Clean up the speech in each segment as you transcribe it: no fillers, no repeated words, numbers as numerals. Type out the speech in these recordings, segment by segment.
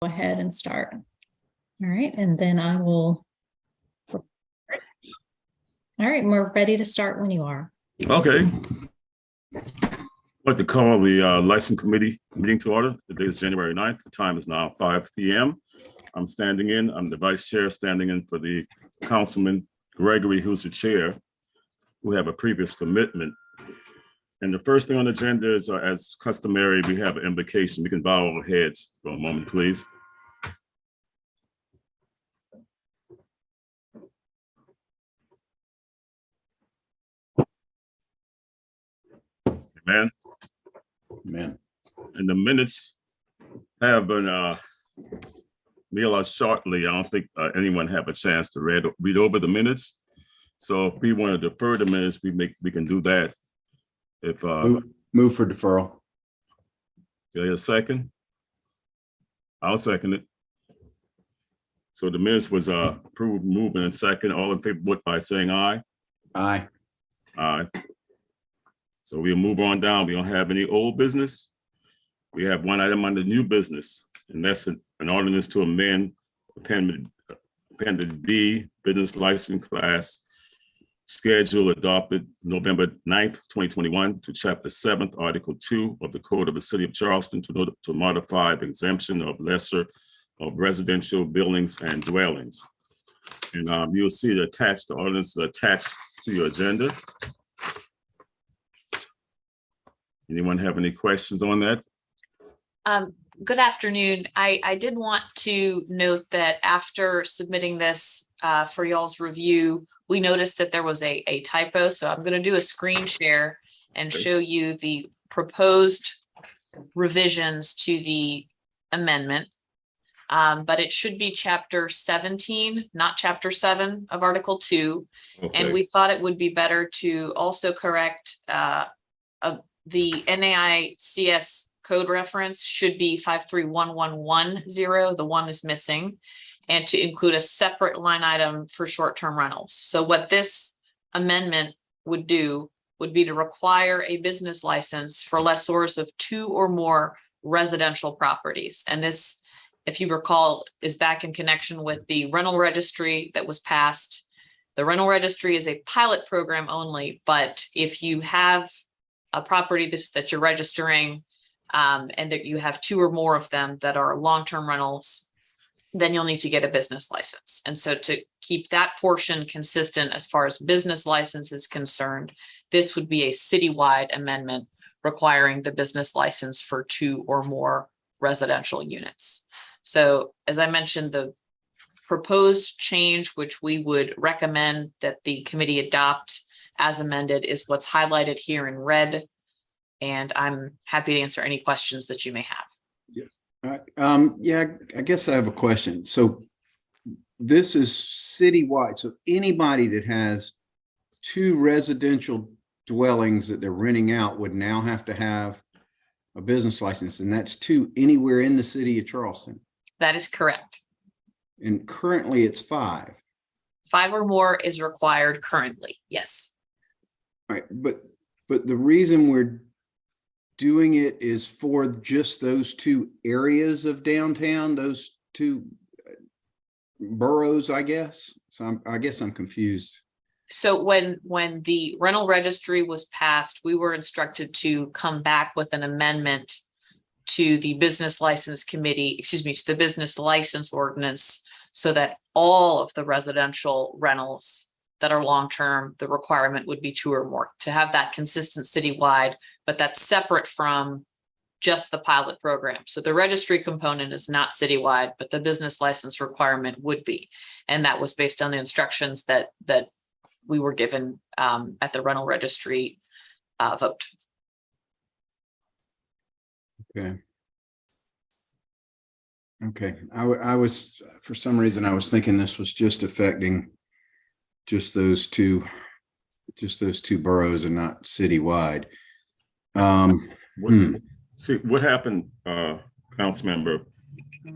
Go ahead and start. All right, and then I will. All right, we're ready to start when you are. Okay. I'd like to call the License Committee meeting to order. The date is January 9th. The time is now 5 p.m. I'm the vice chair standing in for the Councilman Gregory, who's the chair, who have a previous commitment. And the first thing on the agenda is, as customary, we have an invocation. We can bow our heads for a moment, please. Amen. Amen. And the minutes have been mailed out shortly. I don't think anyone have a chance to read over the minutes. So if we want to defer the minutes, we can do that. If move for deferral. get a second, I'll second it. So the minutes was approved, movement, and second. All in favor, vote by saying aye. Aye. Aye. So we'll move on down. We don't have any old business. We have one item under new business, and that's an ordinance to amend Appendix B, business license class schedule adopted November 9th, 2021 to Chapter 7th, Article 2 of the Code of the City of Charleston to modify the exemption of lesser of residential buildings and dwellings. And you'll see the ordinance attached to your agenda. Anyone have any questions on that? Good afternoon. I did want to note that after submitting this for y'all's review, we noticed that there was a typo. So I'm going to do a screen share and show you the proposed revisions to the amendment. But it should be Chapter 17, not Chapter 7 of Article 2. Okay. And we thought it would be better to also correct the NAICS code reference should be 531110. The one is missing, and to include a separate line item for short-term rentals. So what this amendment would do would be to require a business license for lessors of 2 or more residential properties. And this, if you recall, is back in connection with the rental registry that was passed. The rental registry is a pilot program only, but if you have a property that you're registering and that you have 2 or more of them that are long-term rentals, then you'll need to get a business license. And so to keep that portion consistent as far as business license is concerned, this would be a citywide amendment requiring the business license for 2 or more residential units. So as I mentioned, the proposed change, which we would recommend that the committee adopt as amended, is what's highlighted here in red. And I'm happy to answer any questions that you may have. Yeah, I guess I have a question. So this is citywide. So anybody that has 2 residential dwellings that they're renting out would now have to have a business license, and that's 2 anywhere in the city of Charleston. That is correct. And currently it's 5. 5 or more is required currently. Yes. All right, but the reason we're doing it is for just those 2 areas of downtown, those 2 boroughs, I guess. So I guess I'm confused. So when the rental registry was passed, we were instructed to come back with an amendment to the business license committee, to the business license ordinance, so that all of the residential rentals that are long-term, the requirement would be 2 or more, to have that consistent citywide, but that's separate from just the pilot program. So the registry component is not citywide, but the business license requirement would be. And that was based on the instructions that we were given at the rental registry vote. Okay. Okay. I was, for some reason, I was thinking this was just affecting just those two boroughs and not citywide. See what happened, council member,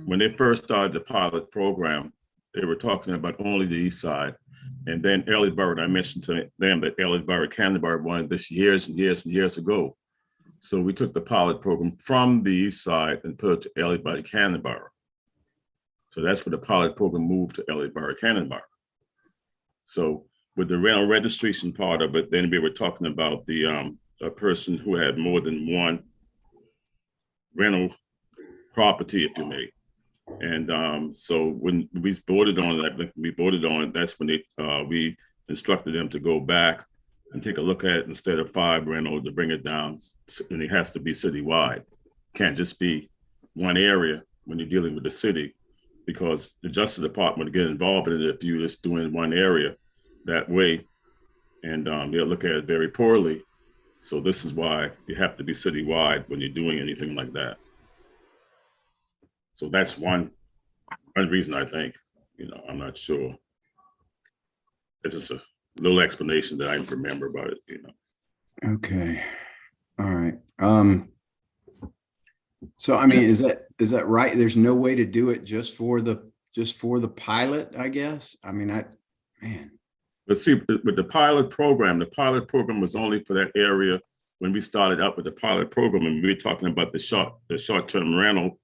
when they first started the pilot program, they were talking about only the east side. And then Ellisburg, I mentioned to them that Ellisburg, Canterbury wanted this years and years and years ago. So we took the pilot program from the east side and put it to Ellisburg, Canterbury. So that's where the pilot program moved to LA Borough Cannonball. So with the rental registration part of it, then we were talking about the a person who had more than one rental property, if you may. And so when we voted on that, that's when we instructed them to go back and take a look at it. Instead of 5 rental, to bring it down, and it has to be citywide. Can't just be one area when you're dealing with the city, because the Justice Department will get involved in it if you're just doing one area that way, and they'll look at it very poorly. So this is why you have to be citywide when you're doing anything like that. So that's one reason, I think. I'm not sure. It's just a little explanation that I remember about it. Okay. All right. So I mean, is that right? There's no way to do it just for the pilot, I guess. I mean, man. But see, with the pilot program was only for that area when we started up with the pilot program, and we were talking about the short-term rental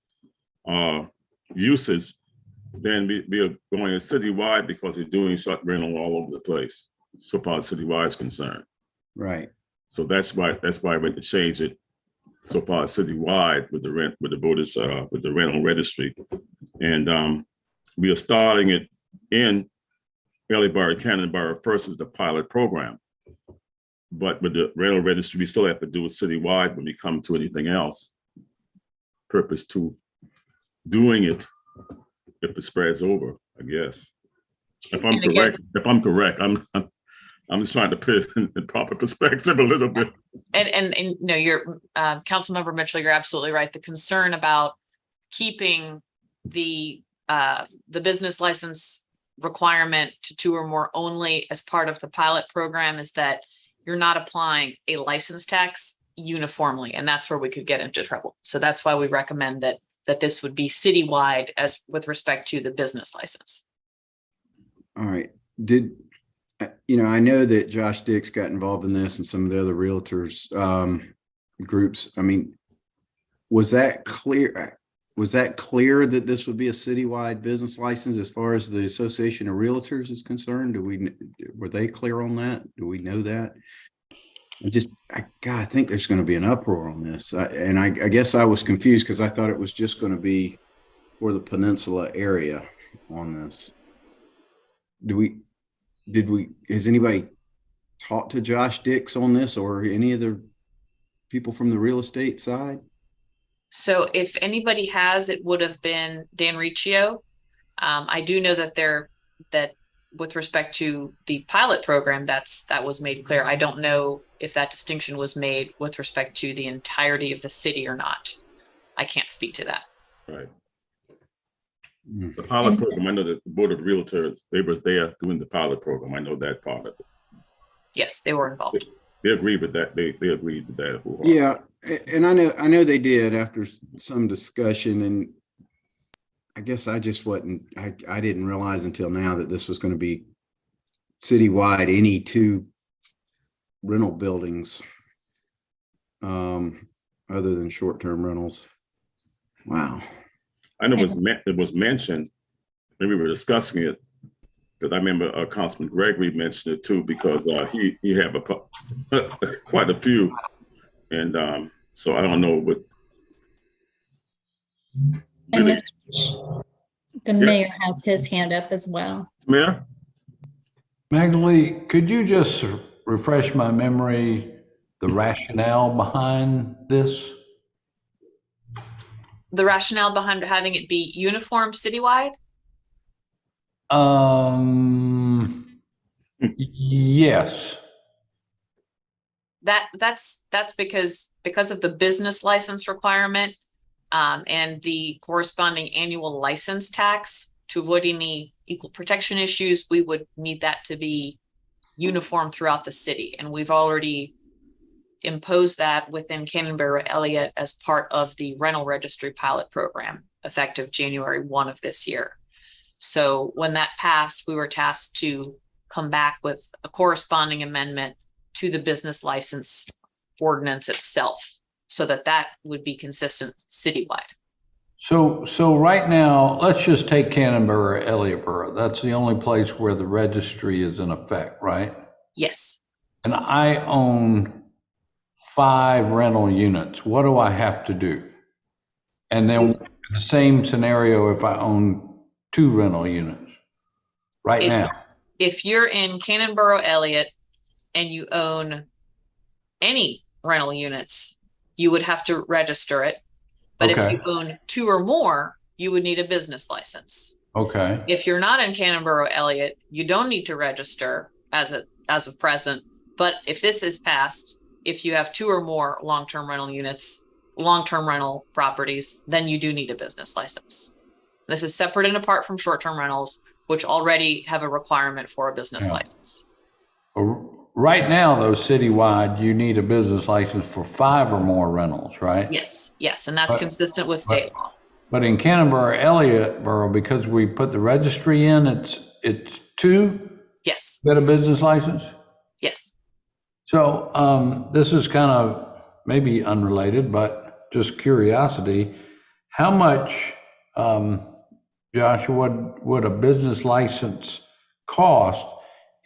uses. Then we are going citywide because we're doing short rental all over the place, so far as citywide is concerned. Right. So that's why we had to change it so far as citywide with the voters with the rental registry, and we are starting it in LA Borough, Cannon Borough first as the pilot program. But with the rental registry, we still have to do it citywide when we come to anything else. Purpose to doing it if it spreads over, I guess. If I'm correct, I'm just trying to put it in proper perspective a little bit. And you're Councilmember Mitchell, you're absolutely right. The concern about keeping the business license requirement to 2 or more only as part of the pilot program is that you're not applying a license tax uniformly, and that's where we could get into trouble. So that's why we recommend that this would be citywide as with respect to the business license. All right. I know that Josh Dix got involved in this and some of the other realtors groups. I mean, was that clear? Was that clear that this would be a citywide business license as far as the Association of Realtors is concerned? Were they clear on that? Do we know that? I think there's going to be an uproar on this. I guess I was confused because I thought it was just going to be for the peninsula area on this. Has anybody talked to Josh Dix on this or any of the people from the real estate side? So if anybody has, it would have been Dan Riccio. I do know that with respect to the pilot program, that was made clear. I don't know if that distinction was made with respect to the entirety of the city or not. I can't speak to that. Right. The pilot program, I know that the Board of Realtors, they was there doing the pilot program. I know that part of it. Yes, they were involved. They agreed with that. They agreed with that. Yeah, and I know they did after some discussion, and I guess I just wasn't. I didn't realize until now that this was going to be citywide. Any 2 rental buildings, other than short-term rentals. Wow. I know it was mentioned when we were discussing it, because I remember Councilman Gregory mentioned it too, because he had quite a few, and so I don't know what. And the mayor has his hand up as well. Mayor? Magali, could you just refresh my memory, the rationale behind this? The rationale behind having it be uniform citywide? Yes. That's because of the business license requirement and the corresponding annual license tax. To avoid any equal protection issues, we would need that to be uniform throughout the city, and we've already imposed that within Cannon-Borough Elliott as part of the rental registry pilot program effective January 1 of this year. So when that passed, we were tasked to come back with a corresponding amendment to the business license ordinance itself so that would be consistent citywide. So right now, let's just take Canterbury, Elliottboro. That's the only place where the registry is in effect, right? Yes. And I own 5 rental units. What do I have to do? And then the same scenario if I own 2 rental units right If- now. If you're in Cannonboro, Elliott, and you own any rental units, you would have to register it. But if Okay. you own 2 or more, you would need a business license. Okay. If you're not in Cannonboro, Elliott, you don't need to register as of present. But if this is passed, if you have 2 or more long-term rental units, long-term rental properties, then you do need a business license. This is separate and apart from short-term rentals, which already have a requirement for a business Yeah. license. Right now, though, citywide, you need a business license for 5 or more rentals, right? Yes, yes, and that's But- consistent with state law. But in Canterbury, Elliottboro, because we put the registry in, it's 2 Yes, get a business license. yes. So this is kind of maybe unrelated, but just curiosity. How much, Josh, would a business license cost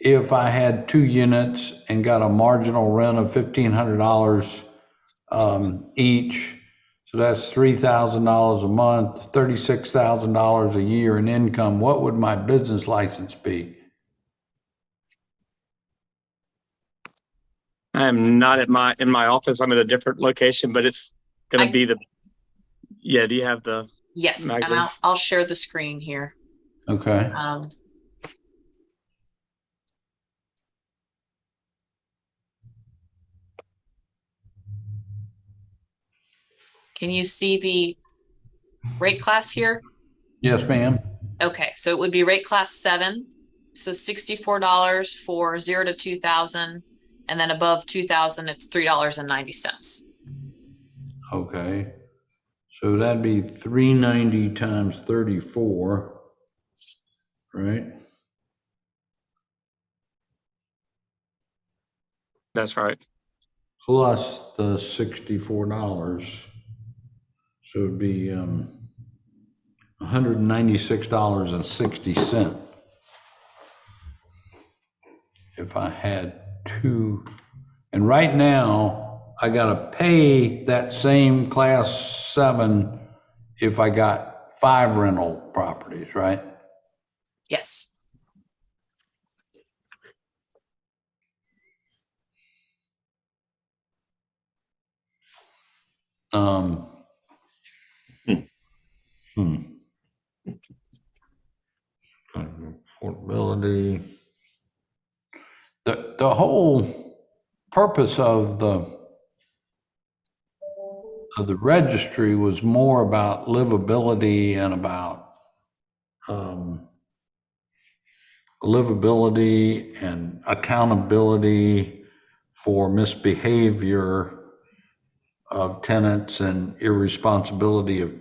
if I had 2 units and got a marginal rent of $1,500 each? So that's $3,000 a month, $36,000 a year in income. What would my business license be? I'm not in my office. I'm at a different location, but it's going I- to be the, yeah, do you have the, Yes, and Magdalene? I'll share the screen here. Okay. Can you see the rate class here? Yes, ma'am. Okay, so it would be rate class 7. So $64 for 0 to 2,000, and then above 2,000, it's $3.90. Okay. So that'd be 390 times 34, right? that's right. Plus the $64. So it'd be $196.60 if I had 2. And right now, I gotta pay that same class 7 if I got 5 rental properties, right? Yes. Um, Affordability. The whole purpose of the registry was more about livability and about livability and accountability for misbehavior of tenants and irresponsibility of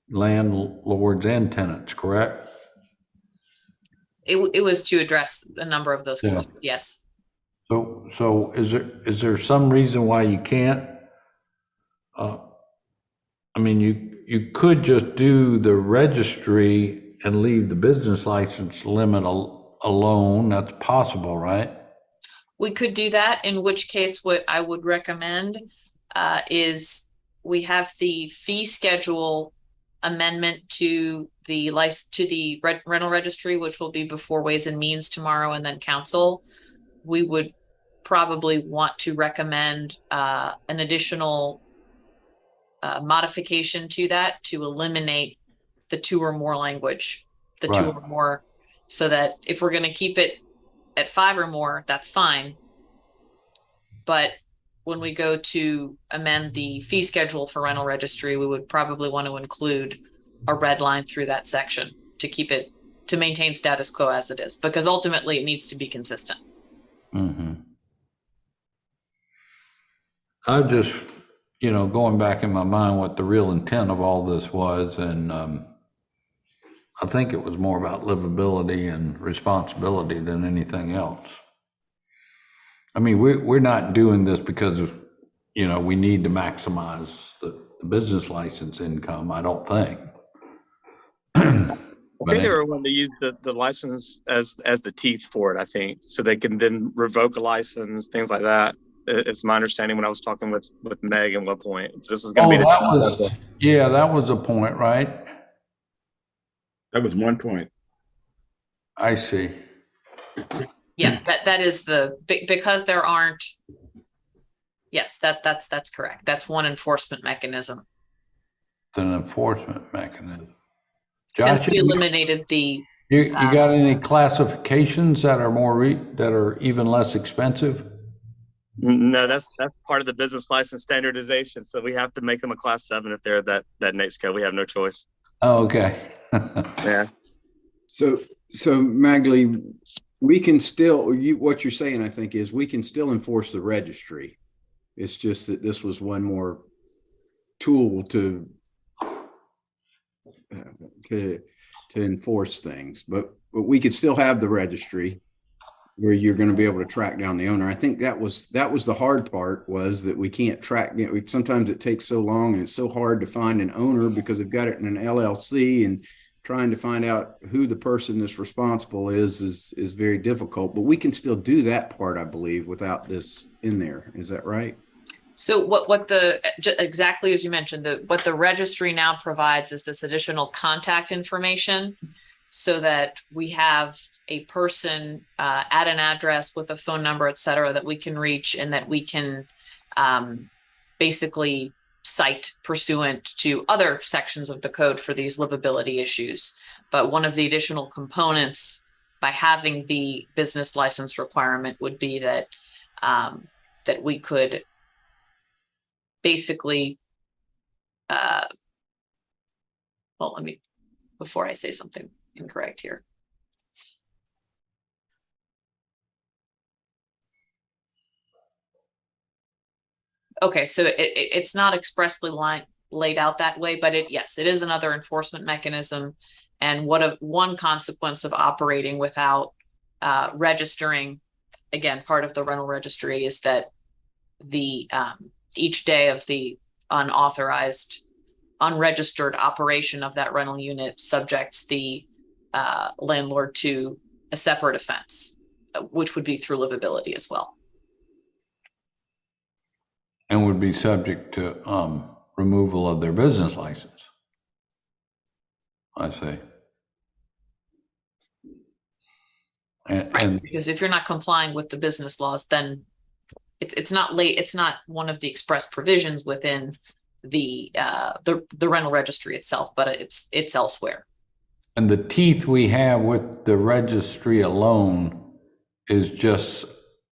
landlords and tenants, correct? It was to address a number of those Yeah. concerns. Yes. So is there some reason why you can't? I mean, you could just do the registry and leave the business license limit alone. That's possible, right? We could do that, in which case what I would recommend is we have the fee schedule amendment to the rental registry, which will be before Ways and Means tomorrow and then council. We would probably want to recommend an additional modification to that to eliminate the 2 or more language, the 2 Right. or more, so that if we're going to keep it at 5 or more, that's fine. But when we go to amend the fee schedule for rental registry, we would probably want to include a red line through that section to keep it, to maintain status quo as it is, because ultimately it needs to be consistent. Mm-hmm. I'm just, going back in my mind what the real intent of all this was, and I think it was more about livability and responsibility than anything else. I mean, we're not doing this because of, we need to maximize the business license income, I don't think. I think they were wanting to use the license as the teeth for it, I think, so they can then revoke a license, things like that. It's my understanding when I was talking with Meg at one point. This was going to be the that teeth. was, yeah, that was a point, right? That was one point. I see. Yeah, that is because there aren't. Yes, that's correct. That's one enforcement mechanism. It's an enforcement mechanism. Since Josh, we eliminated the, you got any classifications that are that are even less expensive? No, that's part of the business license standardization. So we have to make them a class 7 if they're that NAICS code. We have no choice. Oh, okay. Yeah. So Magley, we can still, what you're saying, I think, is we can still enforce the registry. It's just that this was one more tool to enforce things, but we could still have the registry where you're going to be able to track down the owner. I think that was the hard part, was that we can't track. Sometimes it takes so long and it's so hard to find an owner because they've got it in an LLC, and trying to find out who the person that's responsible is very difficult. But we can still do that part, I believe, without this in there. Is that right? so exactly as you mentioned, what the registry now provides is this additional contact information, so that we have a person at an address with a phone number, et cetera, that we can reach, and that we can basically cite pursuant to other sections of the code for these livability issues. But one of the additional components by having the business license requirement would be that that we could basically, well, let me, before I say something incorrect here. Okay, so it's not expressly laid out that way, but yes, it is another enforcement mechanism. And one consequence of operating without registering, again, part of the rental registry, is that the each day of the unauthorized, unregistered operation of that rental unit subjects the landlord to a separate offense, which would be through livability as well. And would be subject to removal of their business license. I see. And Because if you're not complying with the business laws, then it's not one of the express provisions within the rental registry itself, but it's elsewhere. And the teeth we have with the registry alone is just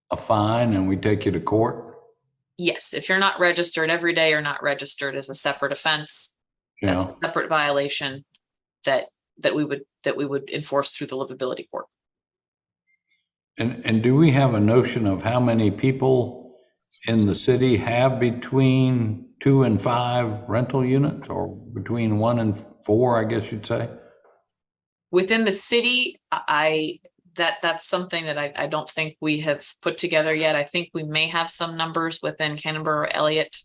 a fine, and we take you to court? Yes, if you're not registered every day, or not registered as a separate offense, that's a separate violation that we would enforce through the livability court. And do we have a notion of how many people in the city have between 2 and 5 rental units, or between 1 and 4, I guess you'd say? Within the city, that's something that I don't think we have put together yet. I think we may have some numbers within Canterbury or Elliott,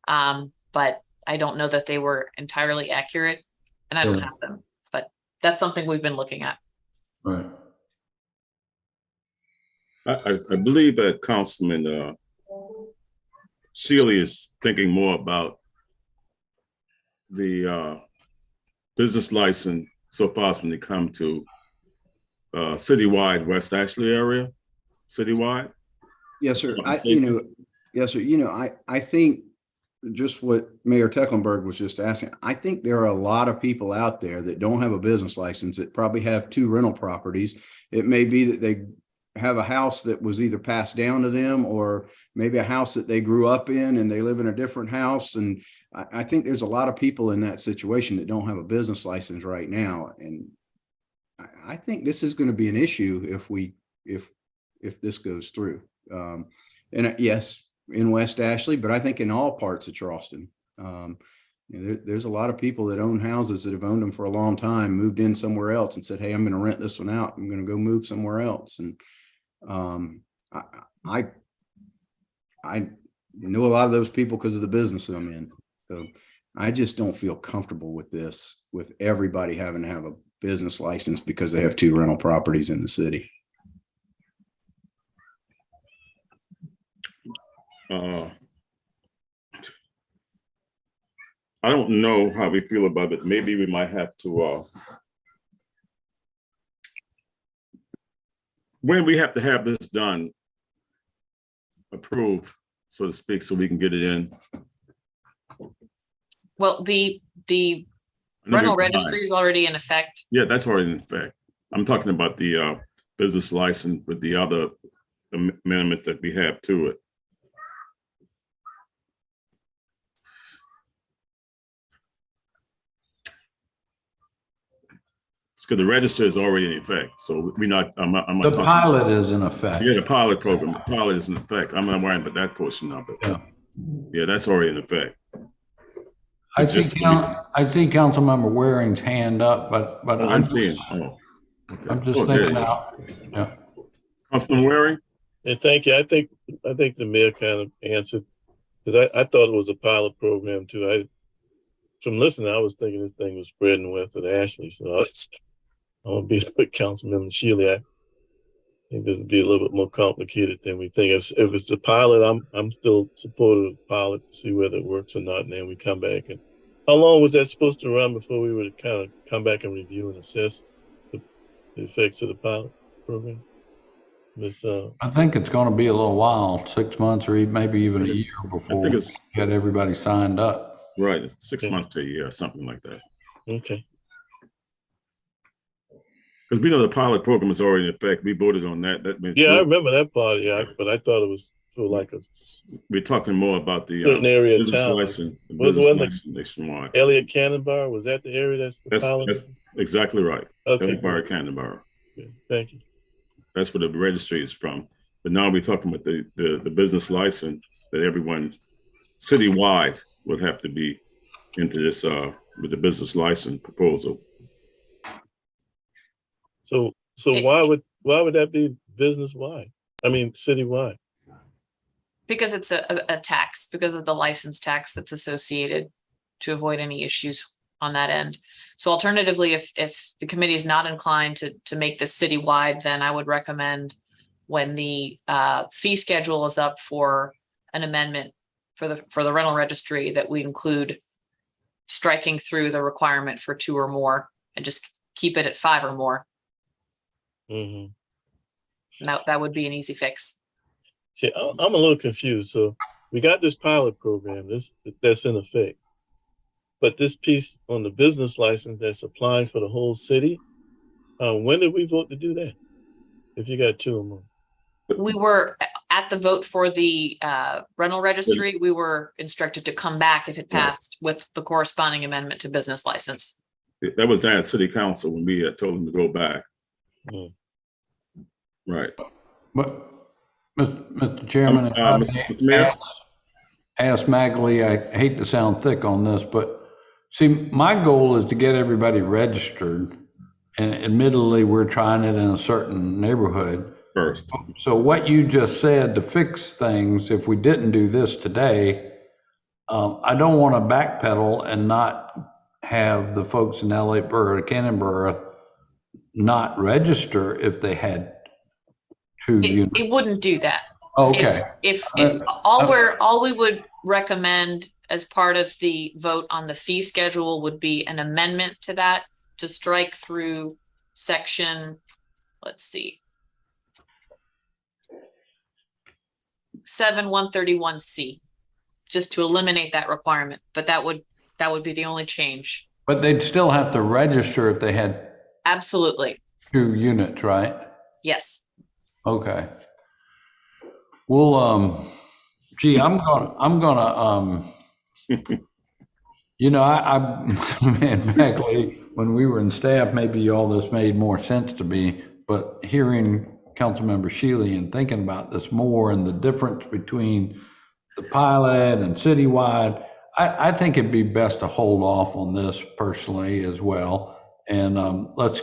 but I don't know that they were entirely accurate, and I don't have them, but that's something we've been looking at. Right. I believe that Councilman Shealy is thinking more about the business license so far as when they come to citywide West Ashley area, citywide. Yes, sir. Yes, sir. I think just what Mayor Tecklenburg was just asking, I think there are a lot of people out there that don't have a business license that probably have 2 rental properties. It may be that they have a house that was either passed down to them, or maybe a house that they grew up in and they live in a different house. And I think there's a lot of people in that situation that don't have a business license right now. And I think this is going to be an issue if this goes through. And yes, in West Ashley, but I think in all parts of Charleston. There's a lot of people that own houses that have owned them for a long time, moved in somewhere else and said, hey, I'm going to rent this one out. I'm going to go move somewhere else. And I know a lot of those people because of the business I'm in. So I just don't feel comfortable with this, with everybody having to have a business license because they have 2 rental properties in the city. I don't know how we feel about it. Maybe we might have to, when we have to have this done, approved, so to speak, so we can get it in. Well, the I know rental we're registry is already in effect. Yeah, that's already in effect. I'm talking about the business license with the other amendments that we have to it. Because the register is already in effect, so we're not. I'm not The talking, pilot is in effect. yeah, the pilot program. The pilot is in effect. I'm not worrying about that portion of it. Yeah. Yeah, that's already in effect. I see Councilmember Waring's hand up, but Oh, I'm seeing. Oh, okay. I'm just Oh, there thinking it is. out. Yeah. Councilman Waring? And thank you. I think the mayor kind of answered, because I thought it was a pilot program too. From listening, I was thinking this thing was spreading west of Ashley. So I'm gonna be with Councilmember Shealy. I think this would be a little bit more complicated than we think. If it's a pilot, I'm still supportive of the pilot to see whether it works or not, and then we come back. And how long was that supposed to run before we would kind of come back and review and assess the effects of the pilot program? I think it's going to be a little while, 6 months or maybe even a year before we get everybody signed up. Right, it's 6 months to a year, something like that. Okay. Because we know the pilot program is already in effect. We voted on that. That means Yeah, I remember that part. Yeah, but I thought it was for like a we're talking more about the certain area of business town. license, the Was business it license nationwide. Elliott Cannonbar? Was that the area that's the pilot? That's exactly right. Okay. Elliott Bar Canterbury. Yeah, thank you. That's where the registry is from. But now we're talking about the business license that everyone citywide would have to be into this with the business license proposal. So why would that be business wide? I mean, citywide. Because it's a tax, because of the license tax that's associated, to avoid any issues on that end. So alternatively, if the committee is not inclined to make this citywide, then I would recommend when the fee schedule is up for an amendment for the rental registry, that we include striking through the requirement for 2 or more and just keep it at 5 or more. Mm-hmm. Now that would be an easy fix. See, I'm a little confused. So we got this pilot program that's in effect, but this piece on the business license that's applying for the whole city, when did we vote to do that? If you got 2 or more. We were at the vote for the rental registry. We were instructed to come back if it passed with the corresponding amendment to business license. That was down at City Council when we had told them to go back. Mm. Right. But Mr. Chairman, if I Mr. Mayor? ask Magley, I hate to sound thick on this, but see, my goal is to get everybody registered. And admittedly, we're trying it in a certain neighborhood. First. So what you just said to fix things, if we didn't do this today, I don't want to backpedal and not have the folks in Elliott Borough, Canterbury, not register if they had 2 units. It wouldn't do that. Okay. If all we would recommend as part of the vote on the fee schedule would be an amendment to that, to strike through section, let's see, 7-131C, just to eliminate that requirement. But that would be the only change. But they'd still have to register if they had Absolutely. 2 units, right? Yes. Okay. Well, gee, I'm gonna, you know, man, Magley, when we were in staff, maybe all this made more sense to me, but hearing Councilmember Shealy and thinking about this more and the difference between the pilot and citywide, I think it'd be best to hold off on this personally as well. And let's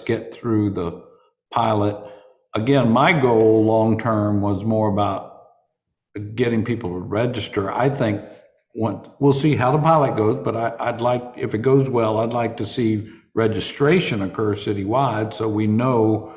get through the pilot. Again, my goal long-term was more about getting people to register. I think we'll see how the pilot goes, but I'd like, if it goes well, I'd like to see registration occur citywide so we know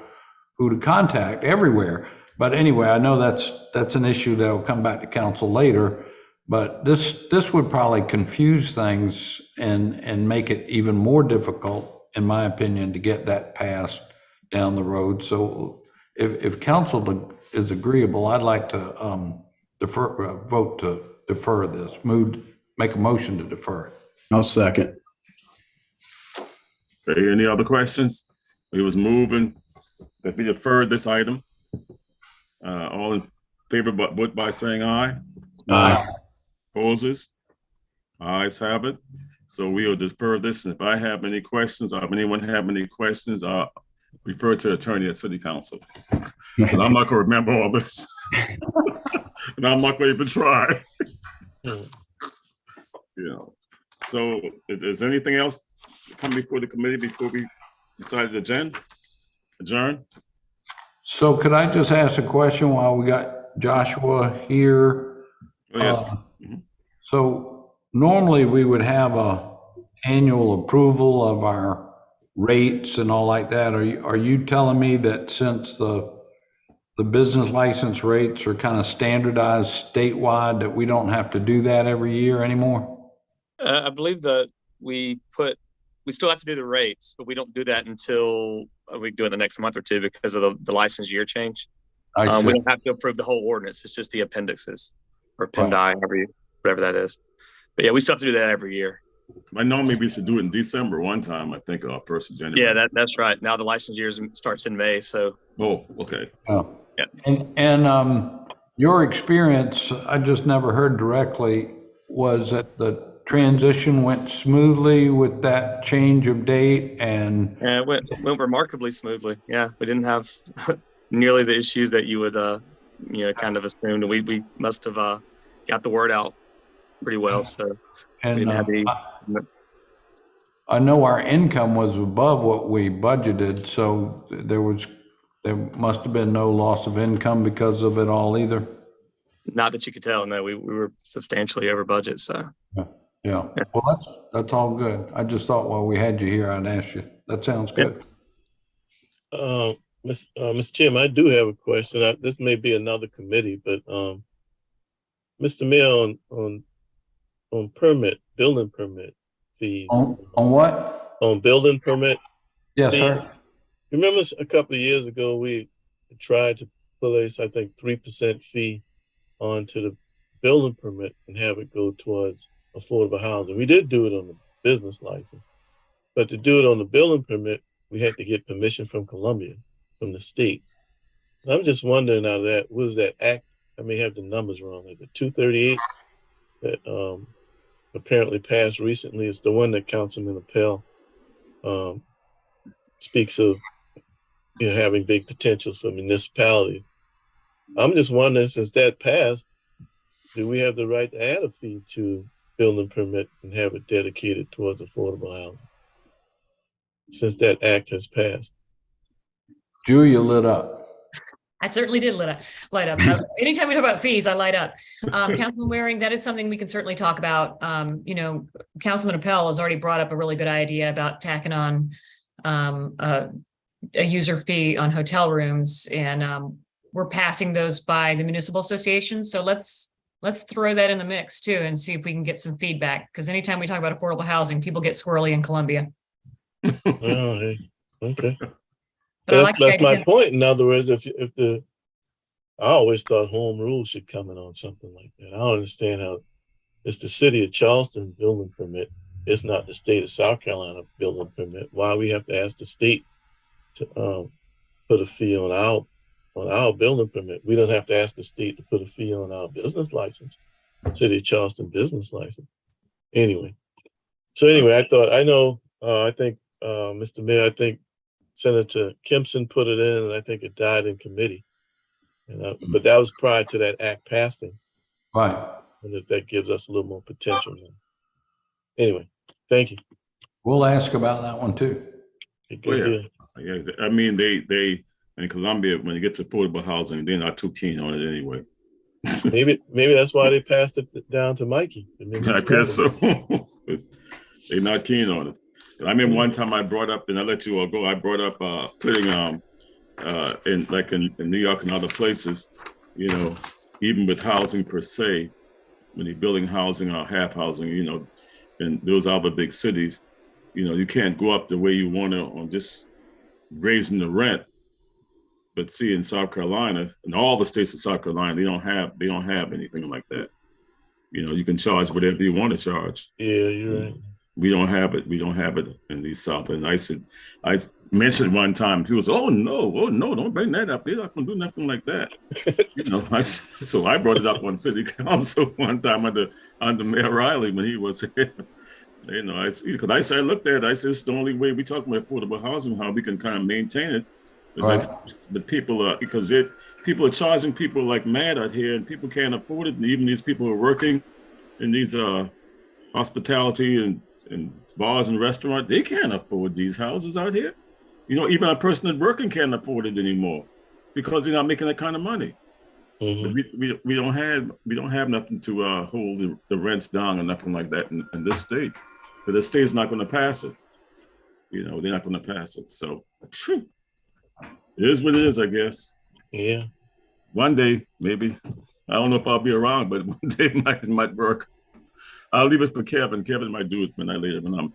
who to contact everywhere. But anyway, I know that's an issue that will come back to council later, but this would probably confuse things and make it even more difficult, in my opinion, to get that passed down the road. So if council is agreeable, I'd like to vote to defer this, make a motion to defer it. I'll second. Okay, any other questions? It was moving that we deferred this item. All in favor, but vote by saying aye. Aye. Opposes? Ayes have it. So we will defer this. And if I have any questions, or if anyone have any questions, refer to attorney at city council. And I'm not gonna remember all this. And I'm not gonna even try. You know, so if there's anything else come before the committee before we decide to adjourn? So could I just ask a question while we got Joshua here? Oh, yes. So normally we would have a annual approval of our rates and all like that. Are you telling me that since the business license rates are kind of standardized statewide, that we don't have to do that every year anymore? I believe that we still have to do the rates, but we don't do that until we do it the next month or two because of the license year change. We don't have to approve the whole ordinance. It's just the appendixes or appendi, whatever that is. But yeah, we still have to do that every year. I normally we should do it in December one time, I think, 1st of January. Yeah, that's right. Now the license year starts in May, so. Oh, okay. Oh. Yeah. And your experience, I just never heard directly, was that the transition went smoothly with that change of date and. Yeah, it went remarkably smoothly. Yeah, we didn't have nearly the issues that you would, kind of assumed. We must have got the word out pretty well. So and, we didn't have any. I know our income was above what we budgeted, so there must have been no loss of income because of it all either. Not that you could tell. No, we were substantially over budget. So. Yeah. Well, that's all good. I just thought while we had you here, I'd ask you. That sounds good. Mr. Chairman, I do have a question. This may be another committee, but Mr. Mayor, on building permit fees. On what? On building permit. Yes, fees. sir. Remember a couple of years ago, we tried to place, I think, 3% fee onto the building permit and have it go towards affordable housing. We did do it on the business license, but to do it on the building permit, we had to get permission from Columbia, from the state. And I'm just wondering out of that, was that act, I may have the numbers wrong, like the 238 that apparently passed recently. It's the one that Councilman Appel speaks of, having big potentials for municipalities. I'm just wondering, since that passed, do we have the right to add a fee to building permit and have it dedicated towards affordable housing since that act has passed? Julia lit up. I certainly did light up. Anytime we talk about fees, I light up. Councilman Waring, that is something we can certainly talk about. Councilman Appel has already brought up a really good idea about tacking on a user fee on hotel rooms, and we're passing those by the municipal association. So let's throw that in the mix too and see if we can get some feedback. Because anytime we talk about affordable housing, people get squirrely in Columbia. Oh, okay. But that's my point. In other words, I always thought home rule should come in on something like that. I don't understand how it's the city of Charleston building permit. It's not the state of South Carolina building permit. Why we have to ask the state to put a fee on our building permit? We don't have to ask the state to put a fee on our business license, city of Charleston business license. Anyway, I think Mr. Mayor, I think Senator Kempson put it in, and I think it died in committee. But that was prior to that act passing. Right. And that gives us a little more potential. Anyway, thank you. We'll ask about that one too. Yeah, I mean, they in Columbia, when it gets affordable housing, they're not too keen on it anyway. Maybe that's why they passed it down to Mikey. I guess so. They're not keen on it. I remember one time I brought up, and I let you all go. I brought up putting in New York and other places, you know, even with housing per se, when you're building housing or half housing, you know, in those other big cities, you know, you can't go up the way you want to on just raising the rent. But see, in South Carolina, in all the states of South Carolina, they don't have anything like that. You know, you can charge whatever you want to charge. Yeah, you're right. We don't have it. We don't have it in the South. And I mentioned one time, people said, oh no, don't bring that up. They're not going to do nothing like that. You know, so I brought it up on city council one time under Mayor Riley when he was here. You know, because I looked at it, I said, it's the only way we talk about affordable housing, how we can kind of maintain it. Right. But people people are charging people like mad out here, and people can't afford it. And even these people who are working in these hospitality and bars and restaurants, they can't afford these houses out here. You know, even a person that's working can't afford it anymore because they're not making that kind of money. Mm-hmm. We don't have nothing to hold the rents down or nothing like that in this state. But the state's not going to pass it. You know, they're not going to pass it. So it is what it is, I guess. Yeah. One day, maybe. I don't know if I'll be around, but one day it might work. I'll leave it for Kevin. Kevin might do it when I'm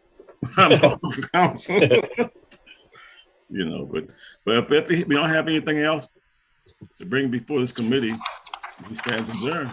off of council. You know, but if we don't have anything else to bring before this committee, we stand adjourned.